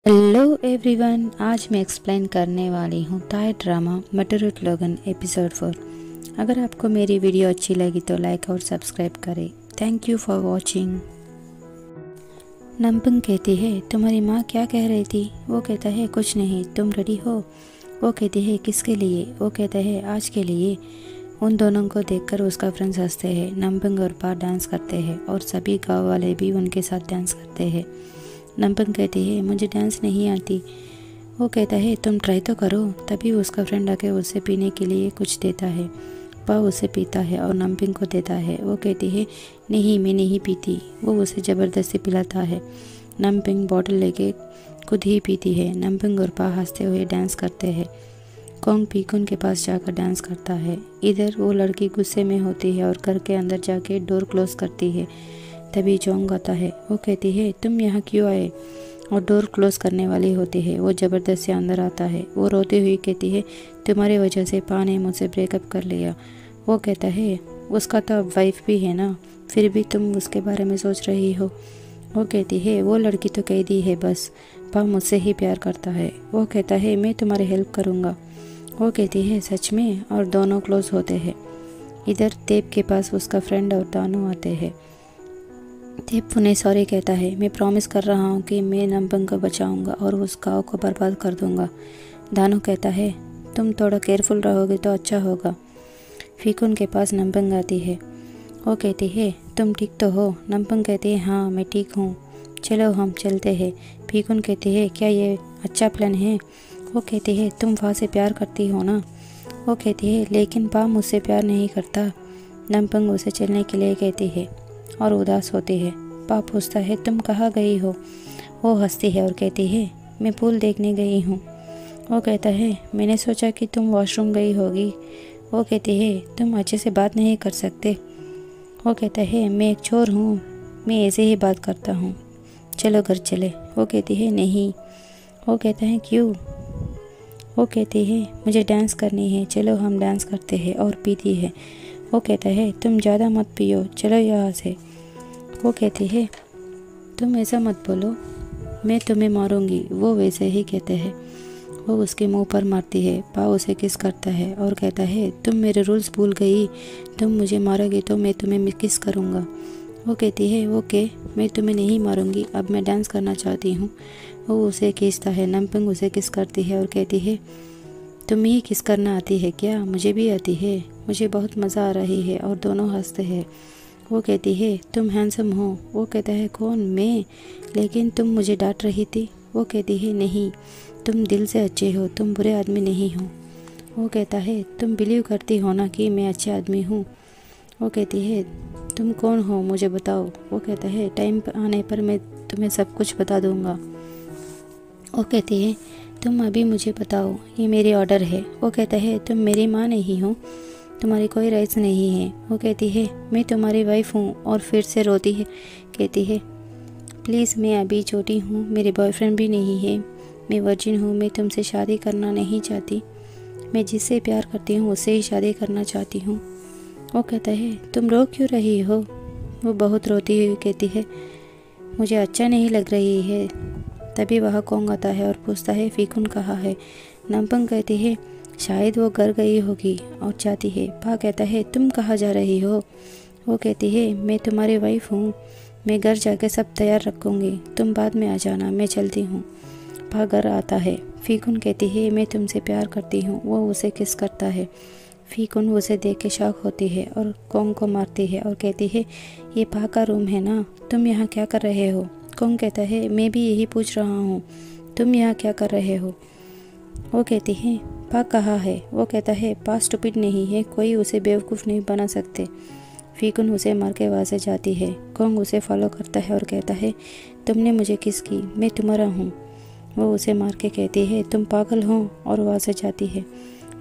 Hello everyone, आज मैं explain करने वाली हूँ थाई ड्रामा मटरूट लोगन एपिसोड 4। अगर आपको मेरी वीडियो अच्छी लगी तो लाइक और सब्सक्राइब करें। Thank you for watching. नमपंग कहती है, तुम्हारी माँ क्या कह रही थी? वो कहता है, कुछ नहीं, तुम रेडी हो? वो कहती है, किसके लिए? वो कहता है, आज के लिए। उन दोनों को देखकर उसका फ्रेंड्स हंसते हैं। नमपंग और पा डांस करते हैं और सभी गाँव वाले भी उनके साथ डांस करते हैं। नमपंग कहती है, मुझे डांस नहीं आती। वो कहता है, तुम ट्राई तो करो। तभी उसका फ्रेंड आके उसे पीने के लिए कुछ देता है। पा उसे पीता है और नमपंग को देता है। वो कहती है, नहीं, मैं नहीं पीती। वो उसे ज़बरदस्ती पिलाता है। नमपंग बॉटल लेके खुद ही पीती है। नमपंग और पा हंसते हुए डांस करते हैं। कोंग पीकुन के पास जाकर डांस करता है। इधर वो लड़की गुस्से में होती है और घर के अंदर जाके डोर क्लोज करती है। तभी जोंग आता है। वो कहती है, तुम यहाँ क्यों आए? और डोर क्लोज करने वाली होती है। वो ज़बरदस्ती से अंदर आता है। वो रोती हुई कहती है, तुम्हारी वजह से पा ने मुझसे ब्रेकअप कर लिया। वो कहता है, उसका तो अब वाइफ भी है ना, फिर भी तुम उसके बारे में सोच रही हो। वो कहती है, वो लड़की तो कैदी है, बस पा मुझसे ही प्यार करता है। वो कहता है, मैं तुम्हारी हेल्प करूँगा। वो कहती है, सच में? और दोनों क्लोज होते हैं। इधर तेब के पास उसका फ्रेंड और दानू आते हैं। तेब उन्हें सॉरी कहता है, मैं प्रॉमिस कर रहा हूँ कि मैं नमपंग को बचाऊंगा और उस गाँव को बर्बाद कर दूंगा। दानू कहता है, तुम थोड़ा केयरफुल रहोगे तो अच्छा होगा। फीकुन के पास नमपंग आती है। वो कहती है, तुम ठीक तो हो? नमपंग कहती है, हाँ मैं ठीक हूँ, चलो हम चलते हैं। फीकुन कहती है, क्या ये अच्छा प्लान है? वो कहती है, तुम वहाँ से प्यार करती हो ना? वो कहती है, लेकिन पा मुझसे प्यार नहीं करता। नमपंग उसे चलने के लिए कहती है और उदास होती है। पा पूछता है, तुम कहाँ गई हो? वो हंसती है और कहती है, मैं पूल देखने गई हूँ। वो कहता है, मैंने सोचा कि तुम वॉशरूम गई होगी। वो कहती है, तुम अच्छे से बात नहीं कर सकते। वो कहता है, मैं एक चोर हूँ, मैं ऐसे ही बात करता हूँ, चलो घर चले। वो कहती है, नहीं। वो कहता है, क्यों? वो कहती है, मुझे डांस करनी है, चलो हम डांस करते हैं। और पीती है। वो कहता है, तुम ज़्यादा मत पियो, चलो यहाँ से। वो कहती है, तुम ऐसा मत बोलो, मैं तुम्हें मारूंगी। वो वैसे ही कहते हैं। वो उसके मुंह पर मारती है। पा उसे किस करता है और कहता है, तुम मेरे रूल्स भूल गई, तुम मुझे मारोगी तो मैं तुम्हें किस करूँगा। वो कहती है, ओके, मैं तुम्हें नहीं मारूंगी, अब मैं डांस करना चाहती हूँ। वो उसे खींचता है। नमपंग उसे किस करती है और कहती है, तुम्हें ही किस करना आती है क्या? मुझे भी आती है, मुझे बहुत मज़ा आ रही है। और दोनों हंसते हैं। वो कहती है, तुम हैंडसम हो। वो कहता है, कौन? मैं? लेकिन तुम मुझे डांट रही थी। वो कहती है, नहीं, तुम दिल से अच्छे हो, तुम बुरे आदमी नहीं हो। वो कहता है, तुम बिलीव करती हो ना कि मैं अच्छा आदमी हूँ? वो कहती है, तुम कौन हो, मुझे बताओ। वो कहता है, टाइम आने पर मैं तुम्हें सब कुछ बता दूँगा। वो कहती है, तुम अभी मुझे बताओ, ये मेरी ऑर्डर है। वो कहता है, तुम मेरी माँ नहीं हो, तुम्हारी कोई राइट्स नहीं है। वो कहती है, मैं तुम्हारी वाइफ हूँ। और फिर से रोती है, कहती है, प्लीज़, मैं अभी छोटी हूँ, मेरे बॉयफ्रेंड भी नहीं है, मैं वर्जिन हूँ, मैं तुमसे शादी करना नहीं चाहती, मैं जिससे प्यार करती हूँ उससे ही शादी करना चाहती हूँ। वो कहता है, तुम रो क्यों रही हो? वो बहुत रोती हुई कहती है, मुझे अच्छा नहीं लग रही है। तभी वह कोंग आता है और पूछता है, फीकुन कहाँ है? नमपंग कहती है, शायद वो घर गई होगी और जाती है। पा कहता है, तुम कहाँ जा रही हो? वो कहती है, मैं तुम्हारी वाइफ हूँ, मैं घर जाके सब तैयार रखूँगी, तुम बाद में आ जाना, मैं चलती हूँ। पा घर आता है। फीकुन कहती है, मैं तुमसे प्यार करती हूँ। वो उसे किस करता है। फीकुन उसे देख के शॉक होती है और कोंग को मारती है और कहती है, ये पा का रूम है ना, तुम यहाँ क्या कर रहे हो? कोंग कहता है, मैं भी यही पूछ रहा हूँ, तुम यहाँ क्या कर रहे हो? वो कहती है, पा कहाँ है? वो कहता है, पा स्टूपिड नहीं है, कोई उसे बेवकूफ़ नहीं बना सकते। फीकुन उसे मार के वहाँ से जाती है। कोंग उसे फॉलो करता है और कहता है, तुमने मुझे किस की, मैं तुम्हारा हूँ। वो उसे मार के कहती है, तुम पागल हो, और वहाँ से जाती है।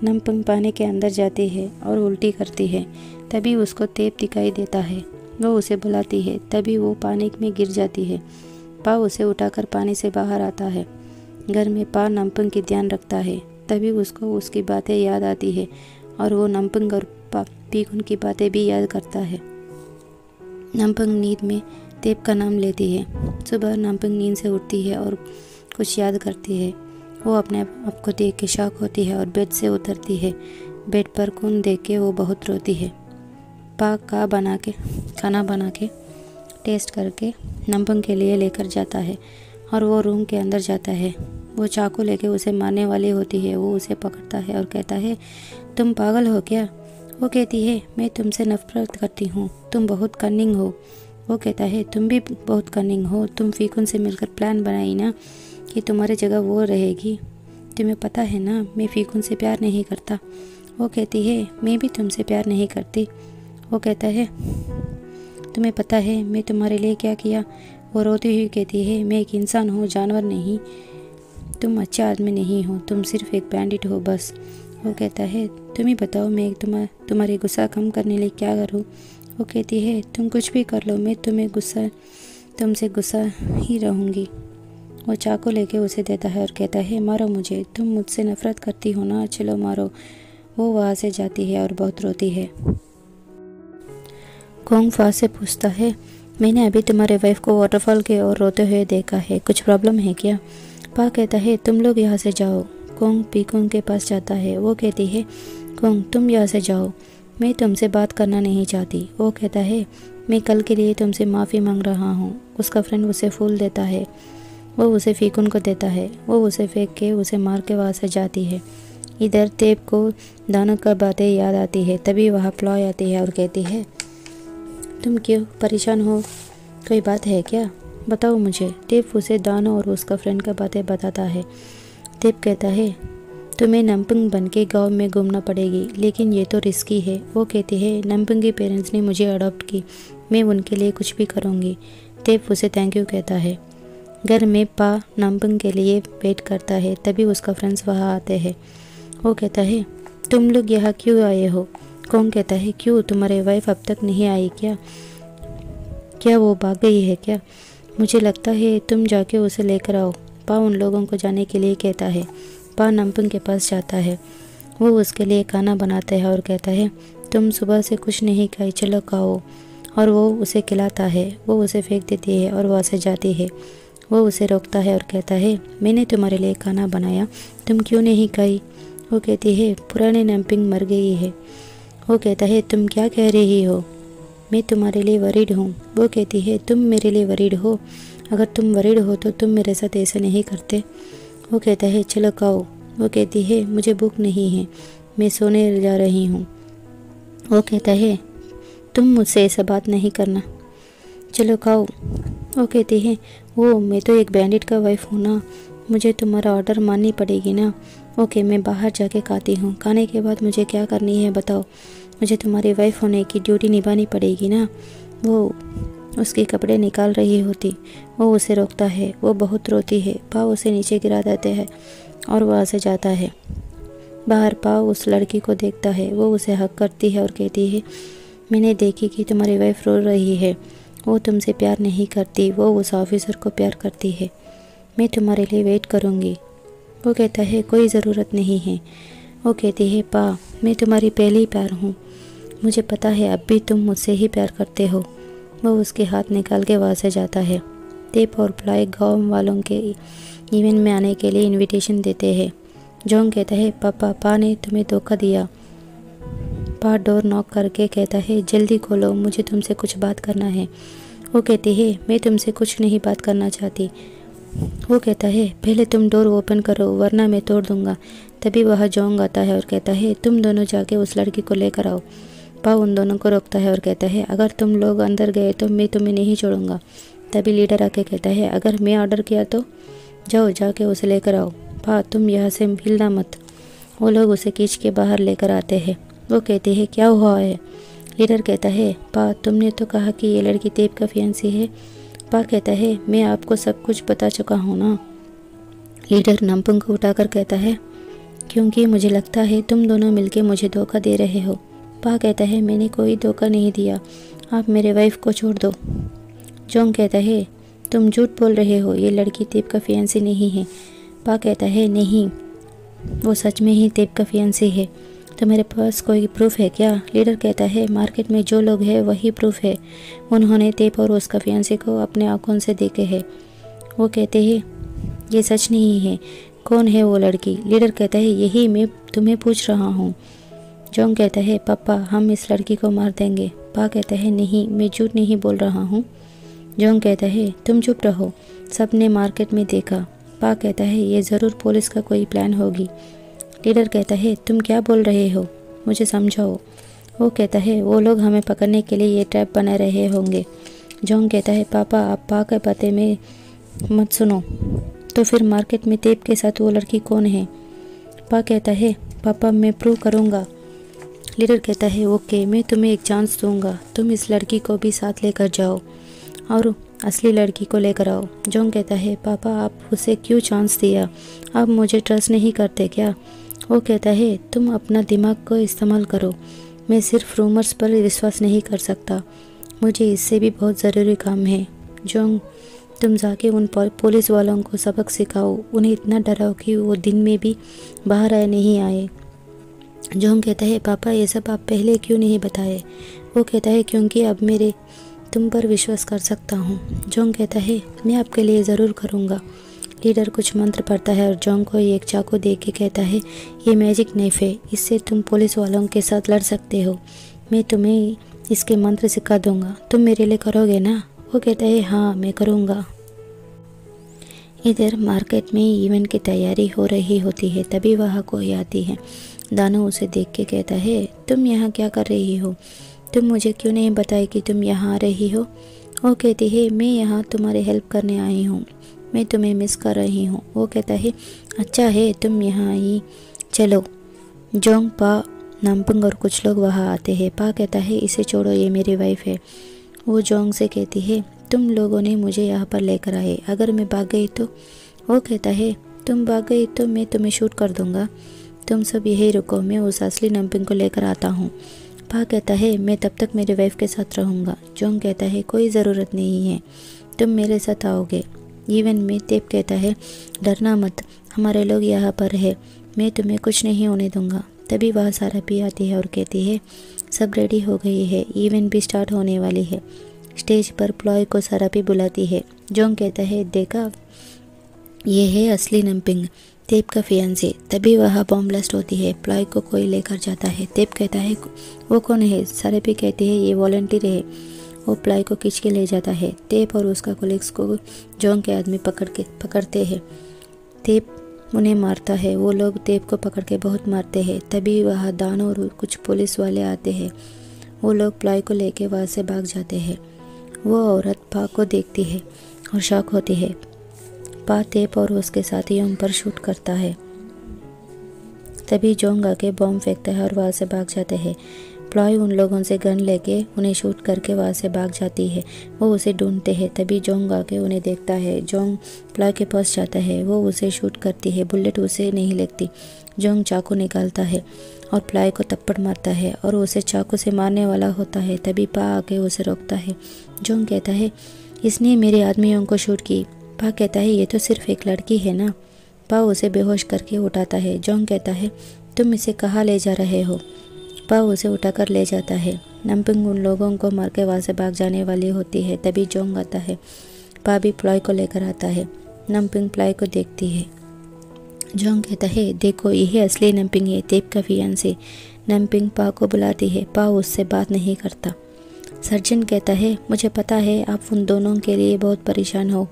नमपंग पानी के अंदर जाती है और उल्टी करती है। तभी उसको तेब दिखाई देता है। वो उसे बुलाती है, तभी वो पानी में गिर जाती है। पा उसे उठाकर पानी से बाहर आता है। घर में पा नमपंग की ध्यान रखता है। तभी उसको उसकी बातें याद आती है और वो नमपंग और फीकुन की बातें भी याद करता है। नमपंग नींद में तेब का नाम लेती है। सुबह नमपंग नींद से उठती है और कुछ याद करती है। वो अपने आप को देख के शॉक होती है और बेड से उतरती है। बेड पर खून देख के वो बहुत रोती है। पाक खाना बना के टेस्ट करके नंबंग के लिए लेकर जाता है और वो रूम के अंदर जाता है। वो चाकू लेके उसे मारने वाली होती है। वो उसे पकड़ता है और कहता है, तुम पागल हो क्या? वो कहती है, मैं तुमसे नफरत करती हूँ, तुम बहुत कनिंग हो। वो कहता है, तुम भी बहुत कनिंग हो। तुम फीकुन से मिलकर प्लान बनाई ना कि तुम्हारी जगह वो रहेगी। तुम्हें पता है ना मैं फीकुन से प्यार नहीं करता। वो कहती है, मैं भी तुमसे प्यार नहीं करती। वो कहता है, तुम्हें पता है मैं तुम्हारे लिए क्या किया? वो रोती हुई कहती है, मैं एक इंसान हूँ, जानवर नहीं। तुम अच्छा आदमी नहीं हो, तुम सिर्फ एक बैंडिट हो बस। वो कहता है, तुम ही बताओ मैं तुम्हारे गुस्सा कम करने लिए क्या करूँ? वो कहती है, तुम कुछ भी कर लो, मैं तुमसे गुस्सा ही रहूँगी। वो चाकू लेके उसे देता है और कहता है, मारो मुझे, तुम मुझसे नफरत करती हो ना, चलो मारो। वो वहाँ से जाती है और बहुत रोती है। कोंग फा से पूछता है, मैंने अभी तुम्हारे वाइफ को वाटरफॉल के और रोते हुए देखा है, कुछ प्रॉब्लम है क्या? पा कहता है, तुम लोग यहाँ से जाओ। कोंग पीकुंग के पास जाता है। वो कहती है, कोंग तुम यहाँ से जाओ, मैं तुमसे बात करना नहीं चाहती। वो कहता है, मैं कल के लिए तुमसे माफ़ी मांग रहा हूँ। उसका फ्रेंड उसे फूल देता है। वो उसे फीकुन को देता है। वो उसे फेंक के उसे मार के वहाँ से जाती है। इधर तेब को दानों का बातें याद आती है। तभी वहाँ प्लॉय आती है और कहती है, तुम क्यों परेशान हो? कोई बात है क्या? बताओ मुझे। तेब उसे दानों और उसका फ्रेंड का बातें बताता है। तेब कहता है, तुम्हें नंपंग बन के गाँव में घूमना पड़ेगी, लेकिन ये तो रिस्की है। वो कहती है, नंपंग के पेरेंट्स ने मुझे अडॉप्ट की, मैं उनके लिए कुछ भी करूँगी। तेब उसे थैंक यू कहता है। घर में पा नंपंग के लिए वेट करता है। तभी उसका फ्रेंड्स वहाँ आते हैं। वो कहता है, तुम लोग यहाँ क्यों आए हो? कौन कहता है, क्यों तुम्हारे वाइफ अब तक नहीं आई क्या वो भाग गई है क्या? मुझे लगता है तुम जाके उसे लेकर आओ। पा उन लोगों को जाने के लिए कहता है। पा नंपंग के पास जाता है। वो उसके लिए खाना बनाता है और कहता है, तुम सुबह से कुछ नहीं खाई, चलो खाओ। और वो उसे खिलाता है। वो उसे फेंक देती है और वहाँ से जाती है। वो उसे रोकता है और कहता है, मैंने तुम्हारे लिए खाना बनाया, तुम क्यों नहीं खाई? वो कहती है, पुराने नंपिंग मर गई है। वो कहता है, तुम क्या कह रही हो? मैं तुम्हारे लिए वरीड हूँ। वो कहती है, तुम मेरे लिए वरीड हो? अगर तुम वरीड हो तो तुम मेरे साथ ऐसा नहीं करते। वो कहता है, चलो खाओ। वो कहती है, मुझे भूख नहीं है, मैं सोने जा रही हूँ। वो कहता है, तुम मुझसे ऐसा बात नहीं करना, चलो खाओ। वो कहती है, वो मैं तो एक बैंडिट का वाइफ हूँ ना, मुझे तुम्हारा ऑर्डर माननी पड़ेगी ना। ओके, मैं बाहर जाके खाती हूँ। खाने के बाद मुझे क्या करनी है बताओ? मुझे तुम्हारी वाइफ होने की ड्यूटी निभानी पड़ेगी ना। वो उसके कपड़े निकाल रही होती। वो उसे रोकता है। वो बहुत रोती है। पा उसे नीचे गिरा देते हैं और वहाँ से जाता है। बाहर पा उस लड़की को देखता है। वो उसे हक करती है और कहती है, मैंने देखी कि तुम्हारी वाइफ रो रही है, वो तुमसे प्यार नहीं करती, वो उस ऑफिसर को प्यार करती है। मैं तुम्हारे लिए वेट करूँगी। वो कहता है, कोई ज़रूरत नहीं है। वो कहती है, पा मैं तुम्हारी पहली प्यार हूँ, मुझे पता है अब भी तुम मुझसे ही प्यार करते हो। वो उसके हाथ निकाल के वहाँ से जाता है। तेप और प्लॉय गाँव वालों के इवेंट में आने के लिए इनविटेशन देते हैं। जोंग कहता है, पापा पा ने तुम्हें धोखा दिया। पा डोर नॉक करके कहता है, जल्दी खोलो, मुझे तुमसे कुछ बात करना है। वो कहती है, मैं तुमसे कुछ नहीं बात करना चाहती। वो कहता है, पहले तुम डोर ओपन करो वरना मैं तोड़ दूंगा। तभी वह जोंग आता है और कहता है, तुम दोनों जाके उस लड़की को लेकर आओ। पा उन दोनों को रोकता है और कहता है, अगर तुम लोग अंदर गए तो मैं तुम्हें नहीं छोड़ूंगा। तभी लीडर आके कहता है, अगर मैं ऑर्डर किया तो जाओ जाके उसे लेकर आओ। पा तुम यहाँ से हिलना मत। वो लोग उसे खींच के बाहर लेकर आते हैं। वो कहते हैं, क्या हुआ है? लीडर कहता है, पा तुमने तो कहा कि ये लड़की तेब का फियांसी है। पा कहता है, मैं आपको सब कुछ बता चुका हूँ ना। लीडर नंपंग को उठाकर कहता है, क्योंकि मुझे लगता है तुम दोनों मिलके मुझे धोखा दे रहे हो। पा कहता है, मैंने कोई धोखा नहीं दिया, आप मेरे वाइफ को छोड़ दो। जोंग कहता है, तुम झूठ बोल रहे हो, ये लड़की तेब का फियांसी नहीं है। पा कहता है, नहीं, वो सच में ही तेब का फियांसी है। तो मेरे पास कोई प्रूफ है क्या? लीडर कहता है, मार्केट में जो लोग हैं वही प्रूफ है, उन्होंने तेब और उसका फियांसी को अपने आंखों से देखे हैं। वो कहते हैं, ये सच नहीं है। कौन है वो लड़की? लीडर कहता है यही मैं तुम्हें पूछ रहा हूँ। जोंग कहता है पापा हम इस लड़की को मार देंगे। पा कहता है नहीं, मैं झूठ नहीं बोल रहा हूँ। जोंग कहता है तुम चुप रहो, सबने मार्केट में देखा। पा कहता है ये ज़रूर पुलिस का कोई प्लान होगी। लीडर कहता है तुम क्या बोल रहे हो, मुझे समझाओ। वो कहता है वो लोग हमें पकड़ने के लिए ये ट्रैप बना रहे होंगे। जोंग कहता है पापा आप पा के पते में मत सुनो। तो फिर मार्केट में तेप के साथ वो लड़की कौन है? पा कहता है पापा मैं प्रूव करूँगा। लीडर कहता है ओके, मैं तुम्हें एक चांस दूंगा, तुम इस लड़की को भी साथ लेकर जाओ और असली लड़की को लेकर आओ। जोंग कहता है पापा आप उसे क्यों चांस दिया, आप मुझे ट्रस्ट नहीं करते क्या? वो कहता है तुम अपना दिमाग को इस्तेमाल करो, मैं सिर्फ रूमर्स पर विश्वास नहीं कर सकता, मुझे इससे भी बहुत ज़रूरी काम है। जोंग तुम जाके उन पुलिस वालों को सबक सिखाओ, उन्हें इतना डराओ कि वो दिन में भी बाहर आए नहीं आए। जोंग कहता है पापा ये सब आप पहले क्यों नहीं बताए? वो कहता है क्योंकि अब मेरे तुम पर विश्वास कर सकता हूँ। जोंग कहता है मैं आपके लिए ज़रूर करूँगा। लीडर कुछ मंत्र पढ़ता है और जोंग को एक चाकू दे के कहता है ये मैजिक नाइफ है, इससे तुम पुलिस वालों के साथ लड़ सकते हो, मैं तुम्हें इसके मंत्र सिखा दूंगा, तुम मेरे लिए करोगे ना? वो कहता है हाँ मैं करूँगा। इधर मार्केट में इवेंट की तैयारी हो रही होती है, तभी वहाँ कोई आती है। दानू उसे देख के कहता है तुम यहाँ क्या कर रही हो, तुम मुझे क्यों नहीं बताई कि तुम यहाँ आ रही हो? वो कहती है मैं यहाँ तुम्हारी हेल्प करने आई हूँ, मैं तुम्हें मिस कर रही हूँ। वो कहता है अच्छा है तुम यहाँ आई, चलो। जोंग पा नामपुंग और कुछ लोग वहाँ आते हैं। पा कहता है इसे छोड़ो, ये मेरी वाइफ है। वो जोंग से कहती है तुम लोगों ने मुझे यहाँ पर लेकर आए, अगर मैं भाग गई तो? वो कहता है तुम भाग गई तो मैं तुम्हें शूट कर दूँगा, तुम सब यही रुको, मैं उस असली नामपुंग को लेकर आता हूँ। पा कहता है मैं तब तक मेरी वाइफ के साथ रहूँगा। जोंग कहता है कोई ज़रूरत नहीं है, तुम मेरे साथ आओगे। इवन में तेप कहता है डरना मत, हमारे लोग यहाँ पर है, मैं तुम्हें कुछ नहीं होने दूंगा। तभी वह सारा पी आती है और कहती है सब रेडी हो गई है, इवेंट भी स्टार्ट होने वाली है। स्टेज पर प्लॉय को सारा पी बुलाती है। जोंग कहता है देखा ये है असली नंपिंग, तेप का फियांसे। तभी वह बॉम्ब ब्लास्ट होती है, प्लॉय को कोई लेकर जाता है। तेप कहता है वो कौन है? सारा पी कहती है ये वॉलंटियर है। वो प्लॉय को खींच के ले जाता है। तेप और उसका कोलिग्स को जोंग के आदमी पकड़ते हैं। तेप उन्हें मारता है, वो लोग तेप को पकड़ के बहुत मारते हैं। तभी वह दानों और कुछ पुलिस वाले आते हैं, वो लोग प्लॉय को लेके वहाँ से भाग जाते हैं। वो औरत पा को देखती है और शॉक होती है। पा तेप और उसके साथियों पर शूट करता है। तभी जोंग आके बॉम्ब फेंकता है और वहाँ से भाग जाते हैं। प्लॉय उन लोगों से गन लेके उन्हें शूट करके वहाँ से भाग जाती है। वो उसे ढूंढते हैं, तभी जोंग आके उन्हें देखता है। जोंग प्लॉय के पास जाता है, वो उसे शूट करती है, बुलेट उसे नहीं लगती। जोंग चाकू निकालता है और प्लॉय को थप्पड़ मारता है और उसे चाकू से मारने वाला होता है। तभी पा आके उसे रोकता है। जोंग कहता है इसने मेरे आदमियों को शूट की। पा कहता है ये तो सिर्फ एक लड़की है ना। पा उसे बेहोश करके उठाता है। जोंग कहता है तुम इसे कहाँ ले जा रहे हो? पा उसे उठाकर ले जाता है। नंपिंग उन लोगों को मार के वहाँ से भाग जाने वाली होती है। तभी जोंग आता है। पा भी प्लॉय को लेकर आता है। नंपिंग प्लॉय को देखती है। जोंग कहता है देखो यही असली नंपिंग है, तेप का फियांसे। नंपिंग पा को बुलाती है। पा उससे बात नहीं करता। सर्जन कहता है मुझे पता है आप उन दोनों के लिए बहुत परेशान हो,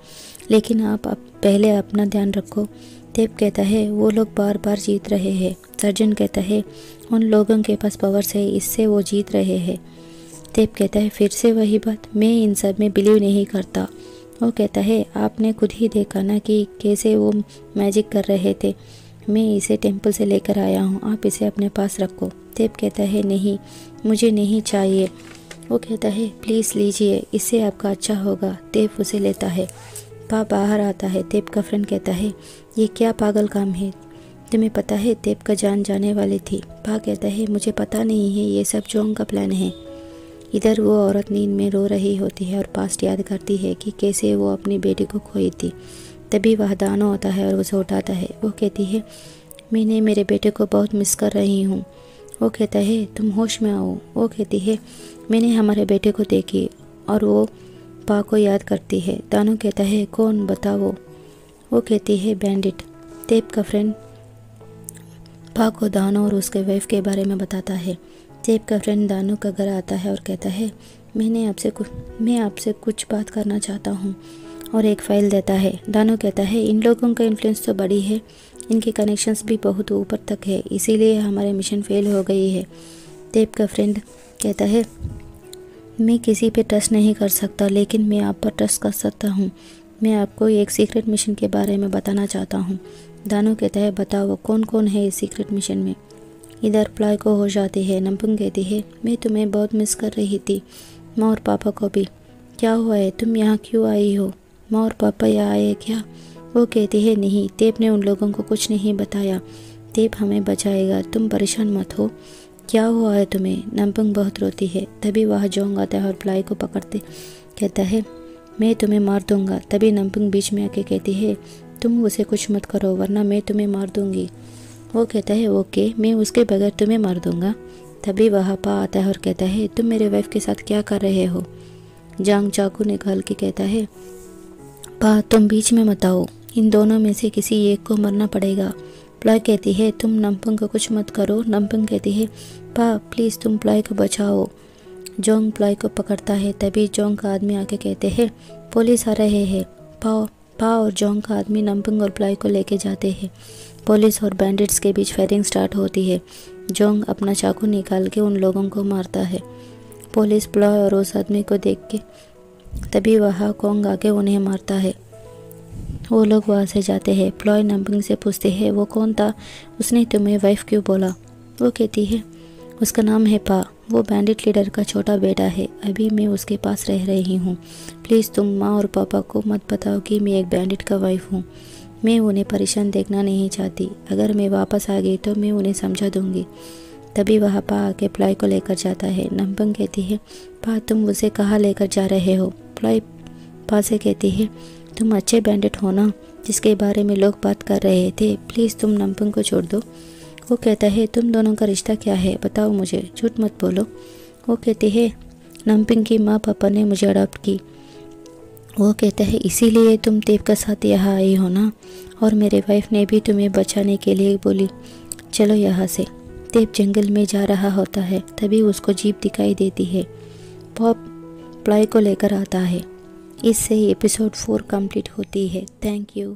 लेकिन आप पहले अपना ध्यान रखो। तेप कहता है वो लोग बार बार जीत रहे हैं। सर्जन कहता है उन लोगों के पास पावर्स है, इससे वो जीत रहे हैं। तेप कहता है फिर से वही बात, मैं इन सब में बिलीव नहीं करता। वो कहता है आपने खुद ही देखा ना कि कैसे वो मैजिक कर रहे थे, मैं इसे टेंपल से लेकर आया हूँ, आप इसे अपने पास रखो। तेप कहता है नहीं, मुझे नहीं चाहिए। वो कहता है प्लीज़ लीजिए, इससे आपका अच्छा होगा। तेप उसे लेता है। पा बाहर आता है। तेप का फ्रेंड कहता है ये क्या पागल काम है, तुम्हें पता है तेप का जान जाने वाली थी। पा कहता है मुझे पता नहीं है, ये सब जोंग का प्लान है। इधर वो औरत नींद में रो रही होती है और पास्ट याद करती है कि कैसे वो अपनी बेटी को खोई थी। तभी वह दानो आता है और उसे उठाता है। वो कहती है मैंने मेरे बेटे को बहुत मिस कर रही हूँ। वो कहता है तुम होश में आओ। वो कहती है मैंने हमारे बेटे को देखी, और वो पा को याद करती है। दानो कहता है कौन बताओ। वो कहती है बैंडिट। तेब का फ्रेंड पा को दानू और उसके वाइफ के बारे में बताता है। तेब का फ्रेंड दानू का घर आता है और कहता है मैं आपसे कुछ बात करना चाहता हूँ, और एक फ़ाइल देता है। दानू कहता है इन लोगों का इन्फ्लुएंस तो बड़ी है, इनके कनेक्शंस भी बहुत ऊपर तक है, इसीलिए हमारे मिशन फेल हो गई है। तेब का फ्रेंड कहता है मैं किसी पे ट्रस्ट नहीं कर सकता, लेकिन मैं आप पर ट्रस्ट कर सकता हूँ। मैं आपको एक सीक्रेट मिशन के बारे में बताना चाहता हूँ। दानू कहता है बताओ कौन कौन है इस सीक्रेट मिशन में। इधर प्लॉय को हो जाती है। नंबंग कहती है मैं तुम्हें बहुत मिस कर रही थी, माँ और पापा को भी। क्या हुआ है, तुम यहाँ क्यों आई हो? माँ और पापा यहाँ आए क्या? वो कहती है नहीं, तेब ने उन लोगों को कुछ नहीं बताया। तेब हमें बचाएगा, तुम परेशान मत हो। क्या हुआ है तुम्हें? नंबंग बहुत रोती है। तभी वह जोंग आता है और प्लॉय को पकड़ते कहता है मैं तुम्हें मार दूंगा। तभी नंबंग बीच में आके कहती है तुम उसे कुछ मत करो वरना मैं तुम्हें मार दूंगी। वो कहता है ओके, मैं उसके बगैर तुम्हें मार दूंगा। तभी वह पा आता है और कहता है तुम मेरे वाइफ के साथ क्या कर रहे हो? जांग चाकू निकाल के कहता है पा तुम बीच में मत आओ, इन दोनों में से किसी एक को मरना पड़ेगा। प्लॉय कहती है तुम नंबंग को कुछ मत करो। नंबंग कहती है पा प्लीज़ तुम प्लॉय को बचाओ। जोंग प्लॉय को पकड़ता है। तभी जोंग का आदमी आके कहते हैं पुलिस आ रहे हैं। पा और जोंग का आदमी नंबंग और प्लॉय को लेके जाते हैं। पुलिस और बैंडिट्स के बीच फायरिंग स्टार्ट होती है। जोंग अपना चाकू निकाल के उन लोगों को मारता है। पुलिस प्लॉय और उस आदमी को देख के तभी वह कोंग आके उन्हें मारता है। वो लोग वहाँ से जाते हैं। प्लॉय नंबंग से पूछते हैं वो कौन था, उसने तुम्हें वाइफ क्यों बोला? वो कहती है उसका नाम है पा, वो बैंडिट लीडर का छोटा बेटा है, अभी मैं उसके पास रह रही हूँ। प्लीज़ तुम माँ और पापा को मत बताओ कि मैं एक बैंडिट का वाइफ हूँ। मैं उन्हें परेशान देखना नहीं चाहती, अगर मैं वापस आ गई तो मैं उन्हें समझा दूँगी। तभी वह पा आके प्लॉय को लेकर जाता है। नंबंग कहती है पा तुम उसे कहाँ लेकर जा रहे हो? प्लॉय पा से कहती है तुम अच्छे बैंडिट हो ना, जिसके बारे में लोग बात कर रहे थे, प्लीज़ तुम नंबंग को छोड़ दो। वो कहता है तुम दोनों का रिश्ता क्या है, बताओ मुझे, झूठ मत बोलो। वो कहती है नंबंग की माँ पापा ने मुझे अडॉप्ट की। वो कहता है इसीलिए तुम तेब के साथ यहाँ आई हो ना, और मेरे वाइफ ने भी तुम्हें बचाने के लिए बोली चलो यहाँ से। तेब जंगल में जा रहा होता है। तभी उसको जीप दिखाई देती है। पॉप प्लॉय को लेकर आता है। इससे एपिसोड 4 कंप्लीट होती है। Thank you.